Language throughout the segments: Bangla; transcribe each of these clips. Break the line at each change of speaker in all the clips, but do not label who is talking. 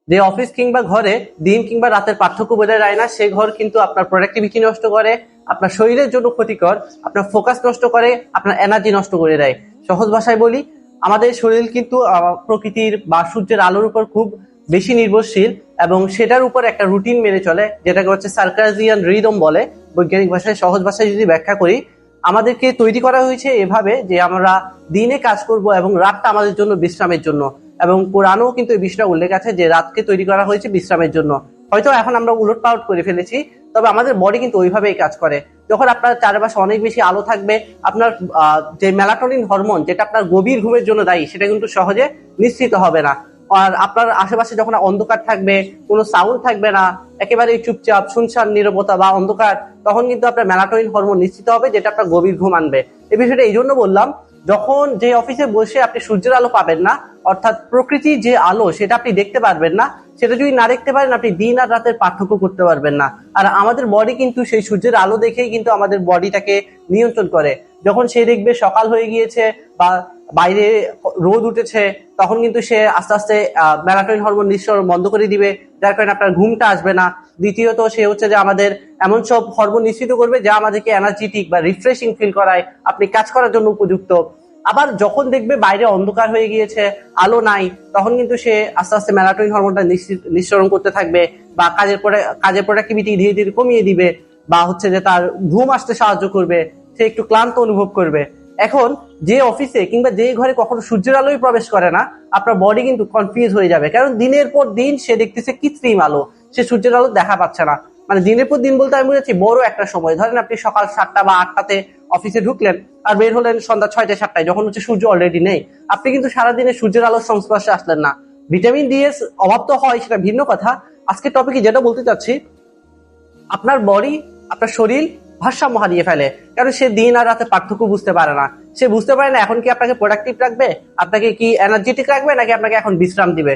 যে অফিস কিংবা ঘরে দিন কিংবা রাতের পার্থক্য বোঝা যায় না, সে ঘর কিন্তু আপনার প্রোডাক্টিভিটি নষ্ট করে, আপনার শরীরের জন্য ক্ষতিকর, আপনার ফোকাস নষ্ট করে, আপনার এনার্জি নষ্ট করে দেয়। সহজ ভাষায় বলি, আমাদের শরীর কিন্তু প্রকৃতির বা সূর্যের আলোর উপর খুব বেশি নির্ভরশীল, এবং সেটার উপর একটা রুটিন মেনে চলে, যেটাকে হচ্ছে সার্কাজিয়ান রিদম বলে বৈজ্ঞানিক ভাষায়। সহজ ভাষায় যদি ব্যাখ্যা করি, আমাদেরকে তৈরি করা হয়েছে এভাবে যে আমরা দিনে কাজ করব এবং রাতটা আমাদের জন্য বিশ্রামের জন্য। এবং কোরআনেও কিন্তু এই বিষয়টা উল্লেখ আছে যে রাতকে তৈরি করা হয়েছে বিশ্রামের জন্য। হয়তো এখন আমরা উলট পালট করে ফেলেছি, তবে আমাদের বডি কিন্তু ওইভাবেই কাজ করে। যখন আপনার চারপাশে অনেক বেশি আলো থাকবে, আপনার যে মেলাটোনিন হরমোন, যেটা আপনার গভীর ঘুমের জন্য দায়ী, সেটা কিন্তু সহজে নিশ্চিত হবে না। আর আপনার আশেপাশে যখন অন্ধকার থাকবে, কোনো সাউন্ড থাকবে না, একেবারে চুপচাপ শুনশান নীরবতা বা অন্ধকার, তখন কিন্তু আপনার মেলাটোনিন হরমোন নিশ্চিত হবে, যেটা আপনার গভীর ঘুম আনবে। এই বিষয়টা এই জন্য বললাম, যখন যে অফিসে বসে আপনি সূর্যের আলো পাবেন না, অর্থাৎ প্রকৃতির যে আলো সেটা আপনি দেখতে পারবেন না, সেটা যদি না দেখতে পারেন, আপনি দিন আর রাতের পার্থক্য করতে পারবেন না। আর আমাদের বডি কিন্তু সেই সূর্যের আলো দেখেই কিন্তু আমাদের বডিটাকে নিয়ন্ত্রণ করে। যখন সে দেখবে সকাল হয়ে গিয়েছে বা বাইরে রোদ উঠেছে, তখন কিন্তু সে আস্তে আস্তে মেলাটোনিন হরমোন নিঃসরণ বন্ধ করে দিবে, যার কারণে আপনার ঘুমটা আসবে না। দ্বিতীয়ত, সে হচ্ছে যে আমাদের এমন সব হরমোন নিশ্চিত করবে যা আমাদেরকে এনার্জেটিক বা রিফ্রেশিং ফিল করায়, আপনি কাজ করার জন্য উপযুক্ত। আবার যখন দেখবে বাইরে অন্ধকার হয়ে গিয়েছে, আলো নাই, তখন কিন্তু সে আস্তে আস্তে মেলাটোনিন হরমোনটা নিঃসরণ করতে থাকবে, বা কাজের প্রোডাক্টিভিটি ধীরে ধীরে কমিয়ে দিবে, বা হচ্ছে যে তার ঘুম আসতে সাহায্য করবে, সে একটু ক্লান্ত অনুভব করবে। এখন যে অফিসে কিংবা যে ঘরে কখনো সূর্যের আলোই প্রবেশ করে না, আপনার বডি কিন্তু কনফিউজ হয়ে যাবে, কারণ দিনের পর দিন সে দেখতেছে কৃত্রিম আলো, সে সূর্যের আলো দেখা পাচ্ছে না। মানে দিনের পর দিন বলতে আমি বুঝাচ্ছি বড় একটা সময়, ধরেন আপনি সকাল 7টা বা 8টাতে অফিসে ঢুকলেন, আর বের হলেন সন্ধ্যা 6টা 7টায়, যখন হচ্ছে সূর্য অলরেডি নেই। আপনি কিন্তু সারাদিনে সূর্যের আলোর সংস্পর্শে আসলেন না। ভিটামিন ডি এর অভাব তো হয়, সেটা ভিন্ন কথা। আজকে টপিকে যেটা বলতে চাচ্ছি, আপনার বডি, আপনার শরীর ভারসাম্য হারিয়ে ফেলে, কারণ সে দিন আর রাতে পার্থক্য বুঝতে পারে না। সে বুঝতে পারে না এখন কি আপনাকে প্রোডাক্টিভ রাখবে, আপনাকে কি এনার্জেটিক রাখবে, নাকি আপনাকে এখন বিশ্রাম দিবে।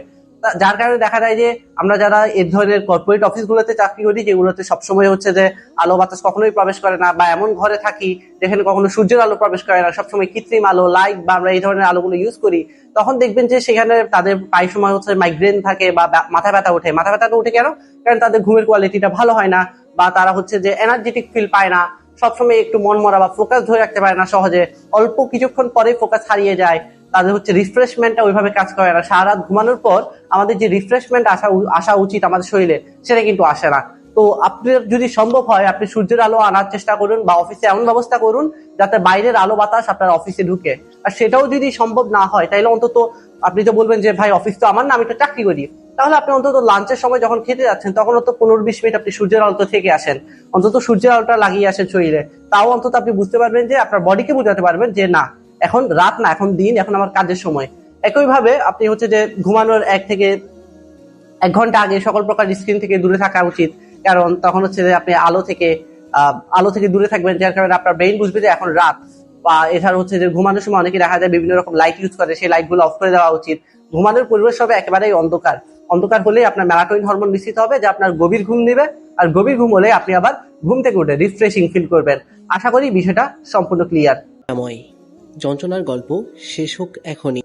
যার কারণে দেখা যায় যে আমরা যারা এই ধরনের কর্পোরেট অফিসগুলোতে চাকরি করি, যেগুলোতে সবসময় হচ্ছে যে আলো বাতাস কখনোই প্রবেশ করে না, বা এমন ঘরে থাকি যেখানে কখনো সূর্যের আলো প্রবেশ করে না, সবসময় কৃত্রিম আলো, লাইট বা আমরা এই ধরনের আলোগুলো ইউজ করি, তখন দেখবেন যে সেখানে তাদের প্রায় সময় হচ্ছে মাইগ্রেন থাকে বা মাথা ব্যথা ওঠে। মাথা ব্যথাটা উঠে কেন? কারণ তাদের ঘুমের কোয়ালিটিটা ভালো হয় না, বা তারা হচ্ছে যে এনার্জেটিক ফিল পায় না, সবসময় একটু মন মরা বা ফোকাস ধরে রাখতে পারে না সহজে, অল্প কিছুক্ষণ পরে ফোকাস হারিয়ে যায়। তাদের হচ্ছে রিফ্রেশমেন্টটা ওইভাবে কাজ করে না। সারা রাত ঘুমানোর পর আমাদের যে রিফ্রেশমেন্ট আসা উচিত আমাদের শরীরে, সেটা কিন্তু আসে না। তো আপনার যদি সম্ভব হয়, আপনি সূর্যের আলো আনার চেষ্টা করুন, বা অফিসে এমন ব্যবস্থা করুন যাতে বাইরের আলো বাতাস আপনার অফিসে ঢুকে। আর সেটাও যদি সম্ভব না হয়, তাইলে অন্তত আপনি তো বলবেন যে ভাই অফিস তো আমার না, আমি তো চাকরি করি, তাহলে আপনি অন্তত লাঞ্চের সময় যখন খেতে যাচ্ছেন, তখন তো 15-20 মিনিট আপনি সূর্যের আলো থেকে আসেন, অন্তত সূর্যের আলোটা লাগিয়ে আসেন শরীরে। তাও অন্তত আপনি বুঝতে পারবেন যে আপনার বডিকে বোঝাতে পারবেন যে না, এখন রাত না, এখন দিন, এখন আমার কাজের সময়। একইভাবে আপনি হচ্ছে যে ঘুমানোর 1 থেকে 1 ঘন্টা আগে সকল প্রকার স্ক্রিন থেকে দূরে থাকা উচিত, কারণ তখন হচ্ছে যে আপনি আলো থেকে দূরে থাকবেন, যার কারণে আপনার ব্রেইন বুঝবে যে এখন রাত। বা এছাড়া হচ্ছে যে ঘুমানোর সময় অনেকে দেখা যায় বিভিন্ন রকম লাইট ইউজ করে, সেই লাইট গুলো অফ করে দেওয়া উচিত। ঘুমানোর পরিবেশ হবে একেবারেই অন্ধকার। অন্ধকার হলে আপনার মেলাটোনিন হরমোন নিশ্চিত হবে, যে আপনার গভীর ঘুম নেবে, আর গভীর ঘুম হলে আপনি আবার ঘুম থেকে উঠে রিফ্রেশিং ফিল করবেন। আশা করি বিষয়টা সম্পূর্ণ ক্লিয়ার।
যন্ত্রণার গল্প শেষ হোক এখনই।